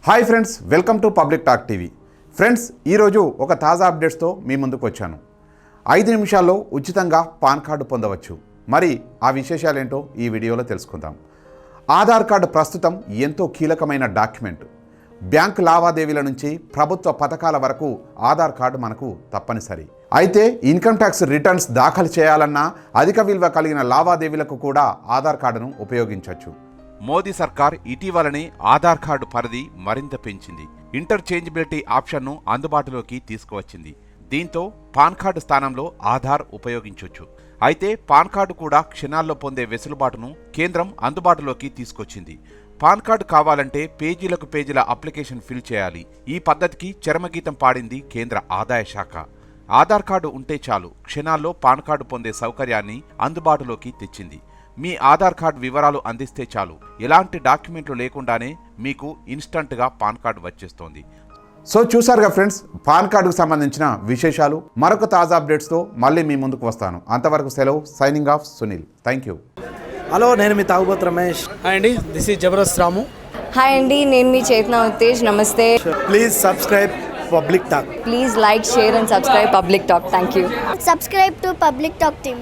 Hi friends, welcome to public talk TV. Friends, ఈరోజు ఒక తాజా అప్డేట్స్తో మీ ముందుకు వచ్చాను. 5 నిమిషాల్లో ఉచితంగా పాన్ కార్డు పొందవచ్చు. మరి ఆ విశేషాలేంటో ఈ వీడియోలో తెలుసుకుందాం. ఆధార్ కార్డు ప్రస్తుతం ఎంతో కీలకమైన డాక్యుమెంట్. బ్యాంకు లావాదేవీల నుంచి ప్రభుత్వ పథకాల వరకు ఆధార్ కార్డు మనకు తప్పనిసరి. అయితే ఇన్కమ్ ట్యాక్స్ రిటర్న్స్ దాఖలు చేయాలన్నా అధిక విలువ కలిగిన లావాదేవీలకు కూడా ఆధార్ కార్డును ఉపయోగించవచ్చు. మోదీ సర్కార్ ఇటీవలనే ఆధార్ కార్డు పరిధి మరింత పెంచింది. ఇంటర్చేంజబిలిటీ ఆప్షన్ను అందుబాటులోకి తీసుకువచ్చింది. దీంతో పాన్ కార్డు స్థానంలో ఆధార్ ఉపయోగించవచ్చు. అయితే పాన్ కార్డు కూడా క్షణాల్లో పొందే వెసులుబాటును కేంద్రం అందుబాటులోకి తీసుకొచ్చింది. పాన్ కార్డు కావాలంటే పేజీలకు పేజీల అప్లికేషన్ ఫిల్ చేయాలి. ఈ పద్ధతికి చరమగీతం పాడింది కేంద్ర ఆదాయ శాఖ. ఆధార్ కార్డు ఉంటే చాలు, క్షణాల్లో పాన్ కార్డు పొందే సౌకర్యాన్ని అందుబాటులోకి తెచ్చింది. మీ ఆధార్ కార్డు వివరాలు అందిస్తే చాలు, ఎలాంటి డాక్యుమెంట్లు లేకుండానే మీకు ఇన్స్టంట్గా పాన్ కార్డు వచ్చేస్తోంది. సో చూసారుగా ఫ్రెండ్స్, పాన్ కార్డుకు సంబంధించిన విశేషాలు. మరొక తాజా అప్డేట్స్తో మళ్ళీ మీ ముందుకు వస్తాను. అంతవరకు సెలవు. Signing off, Sunil. Thank you. Hello, నేను మీ తాగుబోతు రమేష్. హాయ్ అండి, this is Jabardasth Ramu. Hi అండి, నేను మీ చేతన ఉత్తేజ్. నమస్తే. Please subscribe public talk. Please like, share and subscribe public talk. Thank you. Subscribe to Public Talk team.